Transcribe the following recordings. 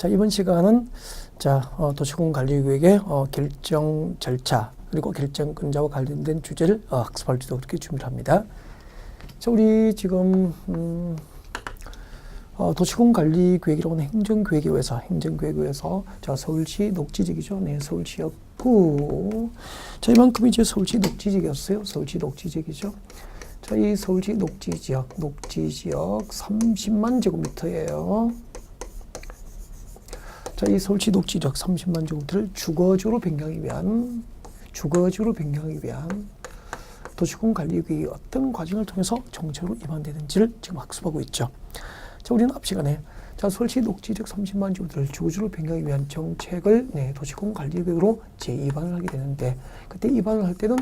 자, 이번 시간은 도시공간리계획의 결정 절차 그리고 결정권자와 관련된 주제를 학습할 수 있도록 그렇게 준비를 합니다. 자, 우리 지금 도시공관리계획이라고 하는 행정계획에서 자, 서울시 녹지지역이죠. 네, 서울시였고, 자, 이만큼 이제 서울시 녹지지역이었어요. 서울시 녹지지역이죠. 자, 이 서울시 녹지지역 30만 제곱미터예요. 자, 이 서울시 녹지지역 30만 제곱미터를 주거지로 변경하기 위한 도시공관리계획이 어떤 과정을 통해서 정책으로 입안되는지를 지금 학습하고 있죠. 자, 우리는 앞 시간에 서울시 녹지지역 30만 제곱미터를 주거지로 변경하기 위한 정책을 도시공관리계획으로 재입안을 하게 되는데, 그때 입안을 할 때는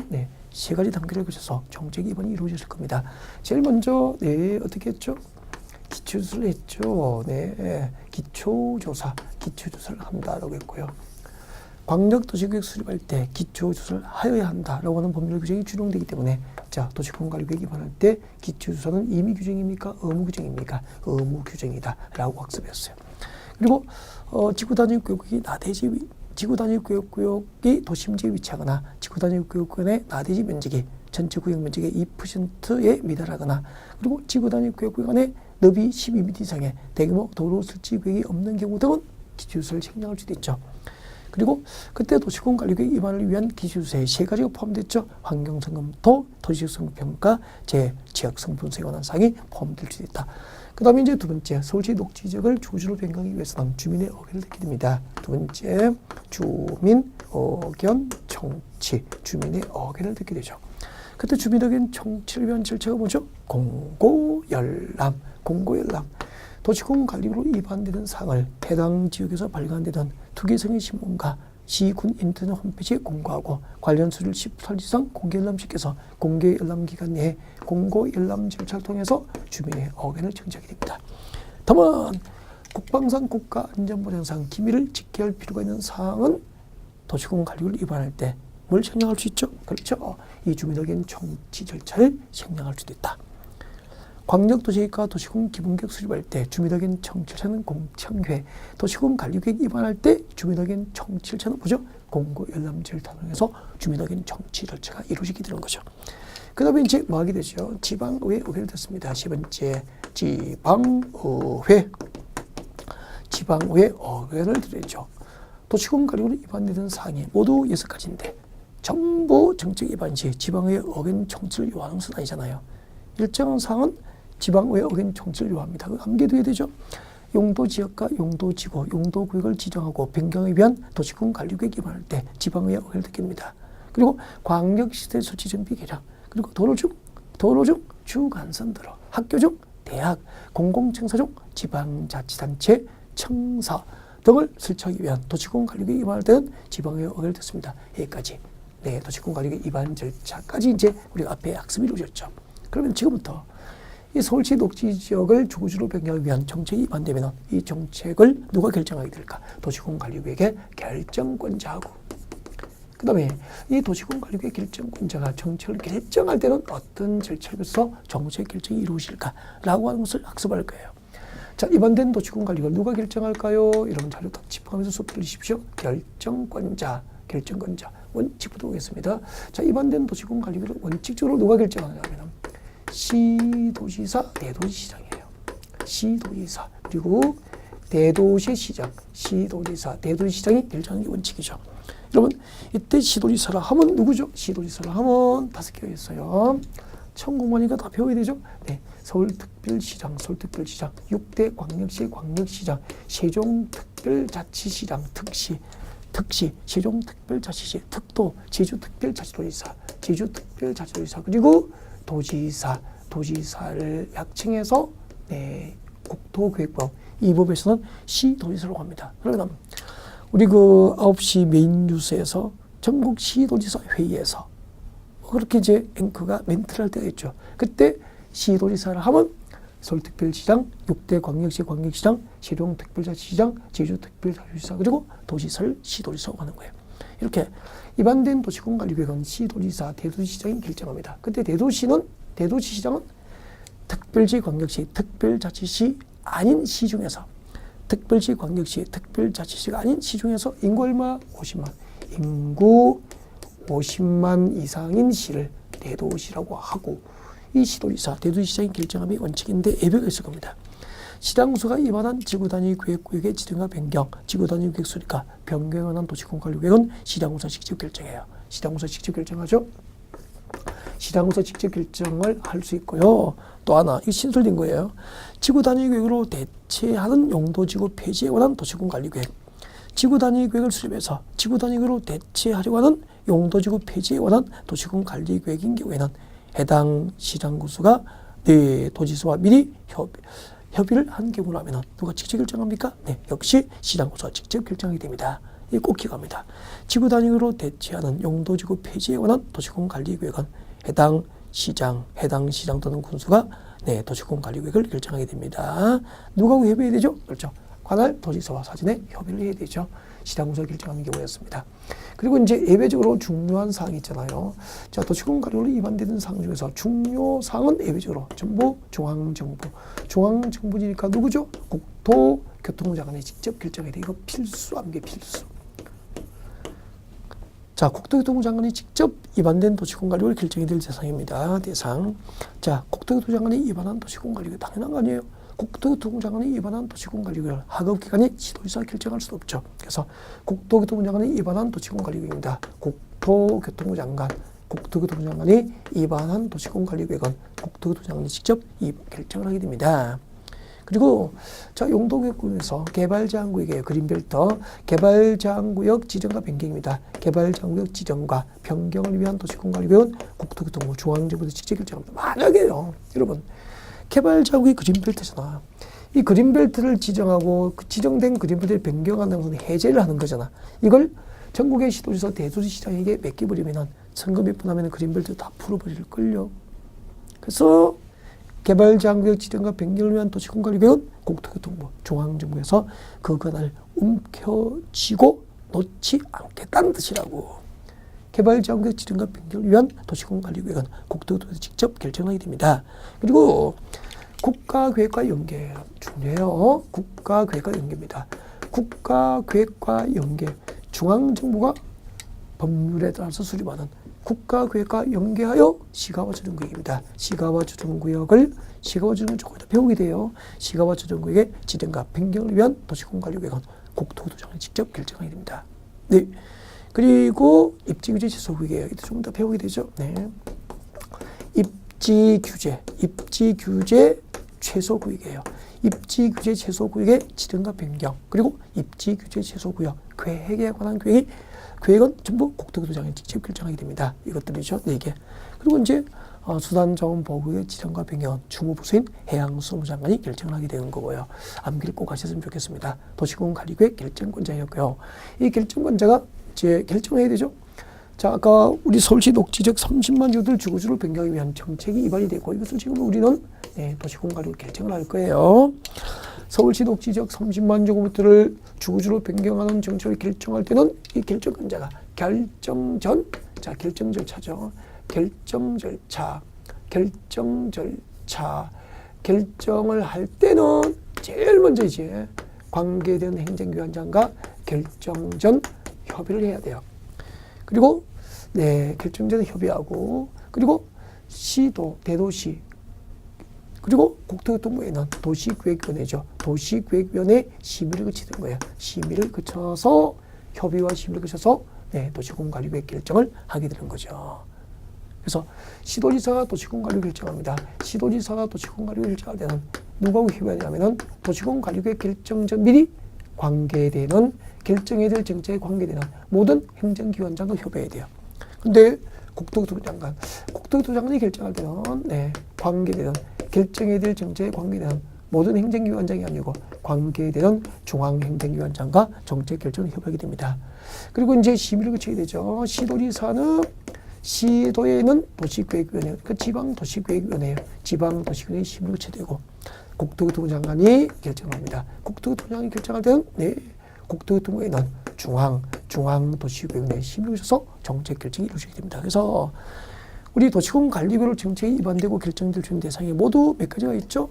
세 가지 단계를 거쳐서 정책 입안이 이루어질 겁니다. 제일 먼저 어떻게 했죠? 기초조사를 했죠. 기초조사를 한다라고 했고요. 광역도시계획 수립할 때 기초조사를 하여야 한다라고 하는 법률 규정이 준용되기 때문에, 자, 도시공관리계획 입안할 때 기초조사는 임의 규정입니까? 의무 규정입니까? 의무 규정이다라고 학습했어요. 그리고 지구단위구역이 도심지에 위치하거나 지구단위구역의 나대지 면적이 전체 구역 면적의 2%에 미달하거나, 그리고 지구단위구역 안에 너비 12m 이상의 대규모 도로 설치 구역이 없는 경우 등은 기초조사를 책정할 수도 있죠. 그리고 그때 도시공관리계획 입안을 위한 기초조사에 세 가지가 포함됐죠. 환경성검토, 도시지역성분평가, 지역성분석에 관한 사항이 포함될 수 있다. 그 다음에 이제 두 번째, 서울시 녹지지역을 주거지로 변경하기 위해서는 주민의 의견을 듣게 됩니다. 두 번째, 주민 의견 청취, 주민의 의견을 듣게 되죠. 그때 주민 의견 청취를 위한 절차가 뭐죠? 공고열람. 도시공관리로 입안되는 사항을 해당 지역에서 발간되던 투기성의 신문과 시군 인터넷 홈페이지에 공고하고 관련 수를 10살 이상 공개열람시켜서 공개열람기간 내에 공고열람 절차를 통해서 주민의 의견을 청취하게 됩니다. 다만 국방상 국가안전보장상 기밀을 지켜야 할 필요가 있는 사항은 도시공관리를 입안할 때 뭘 책정할 수 있죠? 그렇죠. 이 주민 의견 청취 절차를 책정할 수도 있다. 광역도시계획과 도시공 기본계획 수립할 때 주민의견 청취절차는 공청회, 도시공관리계획 입안할 때 주민의견 청취절차는 뭐죠? 공고열람 절차를 통해서 주민의견 청취 절차가 이루어지게 되는 거죠. 그 다음에 이제 뭐 하게 되죠? 지방의회 의견을 듣습니다. 세 번째, 지방의회 의견을 들었죠. 도시공관리로 입안되는 사항이 모두 6가지인데 전부 정책 입안 시 지방의회 의견 청취를 요하는 것은 아니잖아요. 일정한 사항은 지방의회 의견 청취를 요합니다. 암기해둬야 되죠. 용도지역과 용도지구, 용도구역을 지정하고 변경에 위한 도시공관리계획 입안할 때 지방의회 의견을 듣게 됩니다. 그리고 광역시설 설치 준비 계략, 그리고 도로 중 주간선 도로, 학교 중 대학, 공공청사 중 지방자치단체 청사 등을 설치하기 위한 도시공관리계획 입안할 때는 지방의회 의견을 듣습니다. 여기까지 도시공관리계획 입안 절차까지 이제 우리가 앞에 학습이 이루어졌죠. 그러면 지금부터 이 서울시 녹지지역을 주거지로 변경하기 위한 정책이 입안되면 이 정책을 누가 결정하게 될까? 도시공관리계획의 결정권자하고, 그 다음에 이 도시공관리계획 결정권자가 정책을 결정할 때는 어떤 절차를 거쳐서 정책 결정이 이루어질까라고 하는 것을 학습할 거예요. 자, 입안된 도시공관리계획을 누가 결정할까요? 이런 자료 딱 짚어가면서 수업 들으십시오. 결정권자. 원칙부터 보겠습니다. 자, 입안된 도시공관리계획을 원칙적으로 누가 결정하냐면 시도지사, 대도시장이에요. 시도지사 그리고 대도시시장, 시도지사, 대도시장이 결정하는 게 원칙이죠. 여러분, 이때 시도지사라 하면 누구죠? 시도지사라 하면 5개가 있어요. 처음 공부하니까 다 배워야 되죠. 서울특별시장, 6대 광역시, 광역시장, 세종특별자치시장, 특시, 세종특별자치시, 특도, 제주특별자치도지사, 그리고 도지사를 약칭해서 국토계획법 이 법에서는 시도지사라고 합니다. 그러면 우리 9시 메인 뉴스에서 전국 시도지사 회의에서 그렇게 이제 앵커가 멘트를 할 때가 있죠. 그때 시도지사를 하면 서울특별시장, 6대 광역시장, 세종특별자치시장, 제주특별자치도지사, 그리고 도지사를 시도지사라고 하는 거예요. 이렇게 입안된 도시공관리계획은 시도지사, 대도시장이 결정합니다. 그때 대도시장은 특별시, 광역시, 특별자치시 아닌 시 중에서 특별시, 광역시, 특별자치시가 아닌 시 중에서 인구 얼마? 50만. 인구 50만 이상인 시를 대도시라고 하고, 이 시도지사, 대도시장이 결정함이 원칙인데 예외가 있을 겁니다. 시당구수가 위반한 지구단위 계획구역의 지정과 변경, 지구단위 계획 수립과 변경에 관한 도시공관리계획은 시당구수가 직접 결정해요. 시당구수가 직접 결정하죠. 시당구수가 직접 결정을 할 수 있고요. 또 하나, 이거 신설된 거예요. 지구단위 계획으로 대체하는 용도지구 폐지에 관한 도시공관리계획. 지구단위 계획을 수립해서 지구단위 계획으로 대체하려고 하는 용도지구 폐지에 관한 도시공관리계획인 경우에는 해당 시당구수가 도지사와 미리 협의를 한 경우라면 누가 직접 결정합니까? 네, 역시 시당구수가 직접 결정하게 됩니다. 이 꼭 기억합니다. 지구단위로 대체하는 용도지구 폐지에 관한 도시공관리계획은 해당 시장 또는 군수가 도시공관리계획을 결정하게 됩니다. 누가 협의해야 되죠? 그렇죠. 관할 도지사와 사전에 협의를 해야 되죠. 시당구수가 결정하는 경우였습니다. 그리고 이제 예외적으로 중요한 사항이 있잖아요. 자, 도시공관리로 위반되는 사항 중에서 중요 사항은 예외적으로 전부 중앙정부. 중앙정부니까 누구죠? 국토교통부 장관이 직접 결정해야 돼. 이거 필수, 암기 필수. 자, 국토교통부 장관이 직접 위반된 도시공관리를 결정해야 될 대상입니다. 대상. 자, 국토교통부 장관이 위반한 도시공관리가 당연한 거 아니에요? 국토교통부 장관이 위반한 도시공관리를 하급기관이 시도지사가 결정할 수 없죠. 그래서 국토교통부 장관이 위반한 도시공관리계획입니다. 국토교통부 장관이 위반한 도시공관리계획은 국토교통부 장관이 직접 결정을 하게 됩니다. 그리고 자, 용도계획에서 개발제한구역의 그린벨트, 개발제한구역 지정과 변경입니다. 개발제한구역 지정과 변경을 위한 도시공관리계획은 국토교통부 중앙정부에서 직접 결정합니다. 만약에요, 여러분, 개발자국이 그린벨트잖아. 이 그린벨트를 지정하고 그 지정된 그린벨트를 변경한다는 것은 해제를 하는 거잖아. 이걸 전국의 시도지사, 대도시시장에게 맡겨버리면 선거 몇 분 하면 그린벨트 다 풀어버릴걸요. 그래서 개발자국의 지정과 변경을 위한 도시공관리계획은 국토교통부, 중앙정부에서 그 권한을 움켜쥐고 놓지 않겠다는 뜻이라고. 개발자국의 지정과 변경을 위한 도시공관리계획은 국토교통부에서 직접 결정하게 됩니다. 그리고 국가계획과 연계 중요해요. 국가계획과 연계입니다. 국가계획과 연계, 중앙정부가 법률에 따라서 수립하는 국가계획과 연계하여 시가와 조정구역입니다. 시가와 조정구역을 조금 더 배우게 돼요. 시가와 조정구역의 지정과 변경을 위한 도시공관리계획은 국토교통부장관이 직접 결정하게 됩니다. 네. 그리고 입지규제 최소구역이에요. 이것도 조금 더 배우게 되죠. 네. 입지규제 최소구역이에요. 입지규제 최소구역의 지정과 변경, 그리고 입지규제 최소구역 계획에 관한 계획은 전부 국토교통부장관이 직접 결정하게 됩니다. 이것들이죠. 4개. 그리고 이제 수산자원보호구역의 지정과 변경은 주무부서인 해양수산부 장관이 결정을 하게 되는 거고요. 암기를 꼭 하셨으면 좋겠습니다. 도시공관리계획 결정권자였고요. 이 결정권자가 이제 결정해야 되죠. 자, 아까 우리 서울시 녹지적 30만 주들 주거지를 변경하기 위한 정책이 위반이 되고, 이것을 지금 우리는 도시공관리로 결정을 할 거예요. 서울시 녹지적 30만 제곱미터를 주거지로 변경하는 정책을 결정할 때는 이 결정권자가 결정 절차죠. 결정을 할 때는 제일 먼저 이제 관계된 행정기관장과 결정 전 협의를 해야 돼요. 그리고 결정 전에 협의하고, 그리고 시도, 대도시, 그리고 국토교통부에는 도시계획위원회죠. 도시계획위원회 심의를 거치는 거예요. 심의를 거쳐서, 협의와 심의를 거쳐서 도시공관리계획 결정을 하게 되는 거죠. 그래서 시도지사가 도시공관리를 결정합니다. 시도지사가 도시공관리를 결정할 때는 누구하고 협의해야 되냐면은 도시공관리계획 결정 전 미리 관계되는, 결정해야 될 정책에 관계되는 모든 행정기관장과 협의해야 돼요. 근데 국토교통부 장관이 결정할 때는 관계되는, 결정해야 될 정책에 관계되는 모든 행정기관장이 아니고 관계되는 중앙행정기관장과 정책 결정을 협의하게 됩니다. 그리고 이제 심의를 거쳐야 되죠. 시도에는 도시계획위원회, 그 지방도시계획위원회예요. 지방도시계획위원회 심의를 거쳐야 되고, 국토교통부 장관이 결정합니다. 국토교통부 장관이 결정할 때는 국토교통부에는 중앙도시계획위원회 심의를 거쳐서 정책 결정이 이루어지게 됩니다. 그래서 우리 도시공관리계획 정책이 위반되고 결정될 수 있는 대상이 모두 몇 가지가 있죠?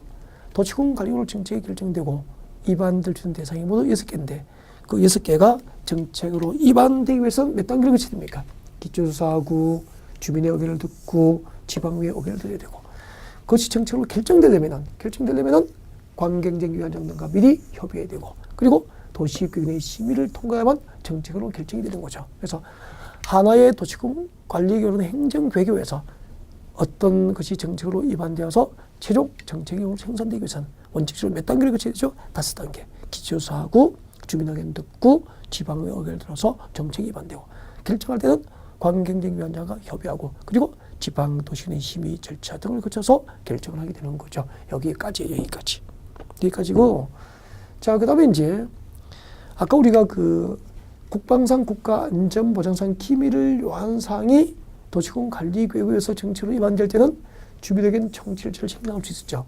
도시공관리계획 정책이 결정되고 입안될 수 있는 대상이 모두 6개인데 그 6개가 정책으로 입안되기 위해서는 몇 단계를 거쳐야 됩니까? 기초조사하고 주민의 의견을 듣고 지방의회 의견을 들어야 되고 그것이 정책으로 결정되려면은 관경쟁위원장 등과 미리 협의해야 되고 그리고 도시계획의 심의를 통과해야만 정책으로 결정이 되는 거죠. 그래서 하나의 도시군 관리계획은 행정계획에서 어떤 것이 정책으로 입안되어서 최종 정책이 생산되기 위해서는 원칙적으로 몇 단계를 거쳐야 되죠? 5단계. 기초조사하고 주민 의견 듣고 지방의 의견을 들어서 정책이 입안되고 결정할 때는 관경쟁위원장과 협의하고 그리고 지방도시의 심의 절차 등을 거쳐서 결정을 하게 되는 거죠. 여기까지고 자 그다음에 이제 아까 우리가 그 국방상 국가안전보장상 기밀을 요한 사항이 도시군 관리계획에서 정책으로 입안될 때는 주민에겐 청취를 생각할 수 있었죠.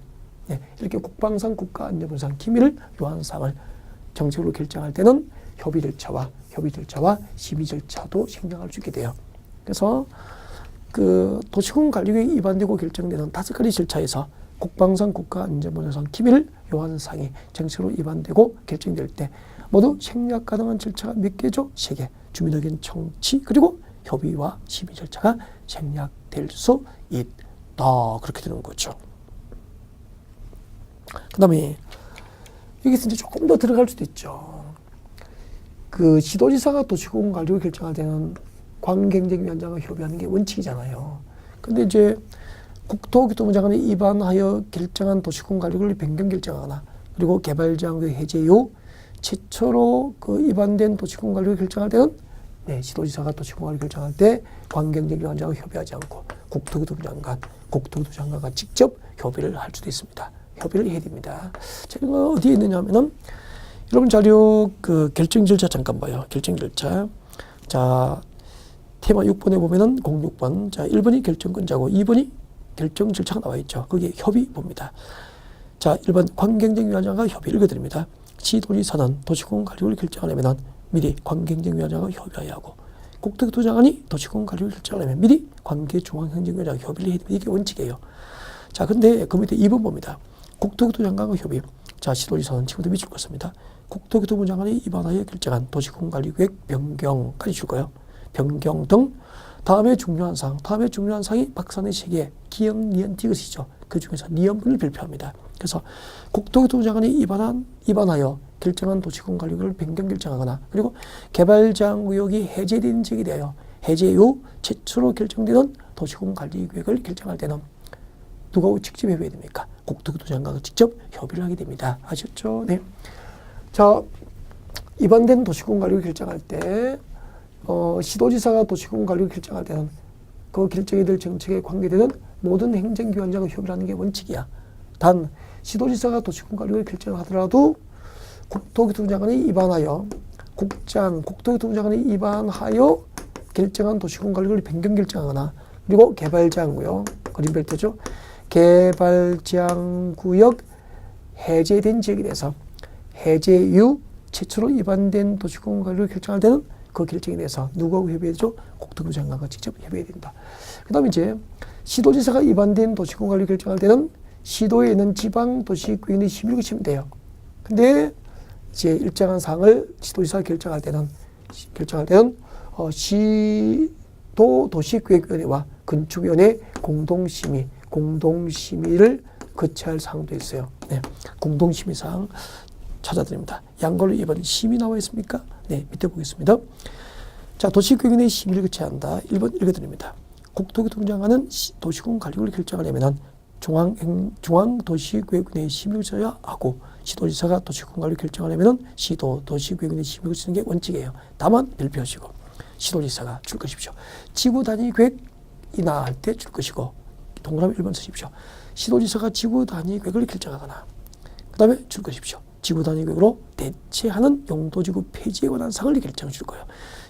네, 이렇게 국방상 국가안전보장 기밀을 요한 사항을 정책으로 결정할 때는 협의 절차와 심의 절차도 생략할 수 있게 돼요. 그래서 그 도시군 관리계획이 입안되고 결정되는 5가지 절차에서 국방상 국가안전보장상 기밀을 요한 사항이 정책으로 입안되고 결정될 때 모두 생략 가능한 절차가 몇 개죠? 3개. 주민 의견 청취 그리고 협의와 심의 절차가 생략될 수 있다. 그렇게 되는 거죠. 그 다음에 여기서 이제 조금 더 들어갈 수도 있죠. 그 시도지사가 도시군 관리를 결정할 때는 관경쟁위원장과 협의하는 게 원칙이잖아요. 근데 이제 국토교통부 장관이 입안하여 결정한 도시군 관리를 변경 결정하거나 그리고 개발제한구 해제 이후 최초로 그 입안된 도시군 관리를 결정할 때는 시도지사가 도시군 관리를 결정할 때 관경쟁위원장과 협의하지 않고 국토교통부 장관과 직접 협의를 할 수도 있습니다. 협의를 해야 됩니다. 제가 어디에 있느냐 하면은 여러분 자료 그 결정 절차 잠깐 봐요. 결정 절차. 자, 테마 6번에 보면은 06번. 자, 1번이 결정권자고 2번이 결정 절차가 나와 있죠. 거기에 협의 봅니다. 자, 1번 관경쟁위원장과 협의 읽어드립니다. 시도지사는 도시군 관리를 결정하려면 미리 관경쟁위원장과 협의해야 하고 국토교통부 장관이 도시군 관리를 결정하려면 미리 관계중앙행정위원장과 협의를 해야 됩니다. 이게 원칙이에요. 자, 근데 그 밑에 2번 봅니다. 국토교통부 장관과 협의. 자, 시도지사는 지금부터 밑줄 긋습니다. 국토교통부 장관이 입안하여 결정한 도시군 관리계획 변경까지 줄 거예요. 변경 등 다음에 중요한 사항이 박산의 세계 기역, 니은, 디귿이죠. 그 중에서 니은분을 발표합니다. 그래서 국토교통부 장관이 입안하여 결정한 도시군 관리계획을 변경 결정하거나 그리고 개발제한구역이 해제된 지역에 대하여 해제 이후 최초로 결정되는 도시군 관리계획을 결정할 때는 누가 직접 협의해야 됩니까? 국토교통부 장관과 직접 협의를 하게 됩니다. 아셨죠? 네. 자, 입안된 도시군 관리를 결정할 때 시도지사가 도시군 관리를 결정할 때는 그 결정이 될 정책에 관계되는 모든 행정기관장과 협의를 하는 게 원칙이야. 단 시도지사가 도시군 관리를 결정하더라도 국토교통부 장관이 입안하여 국토교통부 장관이 입안하여 결정한 도시군 관리를 변경 결정하거나 그리고 개발제한구역 그린벨트죠. 개발제한구역 해제된 지역에 대해서 해제 이후 최초로 입안된 도시군 관리를 결정할 때는 그 결정에 대해서 누구하고 협의해야죠? 국토부 장관과 직접 협의해야 된다. 그 다음에 이제 시도지사가 입안된 도시군 관리 결정할 때는 시도에 있는 지방도시구역의 심의를 거치면 돼요. 근데 이제 일정한 사항을 시도지사가 결정할 때는 시도 도시구역위원회와 건축위원회 공동심의를 거쳐야 할 사항도 있어요. 네, 공동심의 사항 찾아드립니다. 양걸로 2번 심의 나와 있습니까? 네, 밑에 보겠습니다. 자, 도시구역위원회 심의를 거쳐야 한다. 1번 읽어드립니다. 국토교통부 장관은 도시군 관리를 결정하려면 중앙도시구역위원회 심의를 거쳐야 하고 시도지사가 도시군 관리를 결정하려면 시도 도시구역위원회 심의를 거치는 게 원칙이에요. 다만 별표하시고 시도지사가 줄 것이십시오. 지구단위계획이나 할 때 줄 것이고 동그라미 1번 쓰십시오. 시도지사가 지구단위계획을 결정하거나 그 다음에 줄 것이십시오. 지구단위계획으로 대체하는 용도지구 폐지에 관한 사항을 결정해 줄 거예요.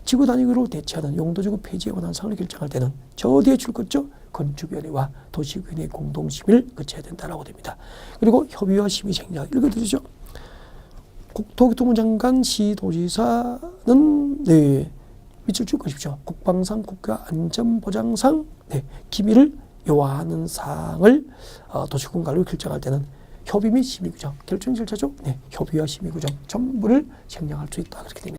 지구단위계획으로 대체하는 용도지구 폐지에 관한 사항을 결정할 때는 저 어디에 줄 거죠? 건축위원회와 도시구역위원회 공동심의를 거쳐야 된다라고 됩니다. 그리고 협의와 심의 생략 읽어드리죠. 국토교통부 장관 시도지사는 밑줄 줄 것이죠. 국방상 국가안전보장상 기밀을 요하는 사항을 도시군 관리를 결정할 때는 협의 및 심의 규정, 결정 절차죠. 네, 협의와 심의 규정 전부를 생략할 수 있다. 그렇게 됩니다.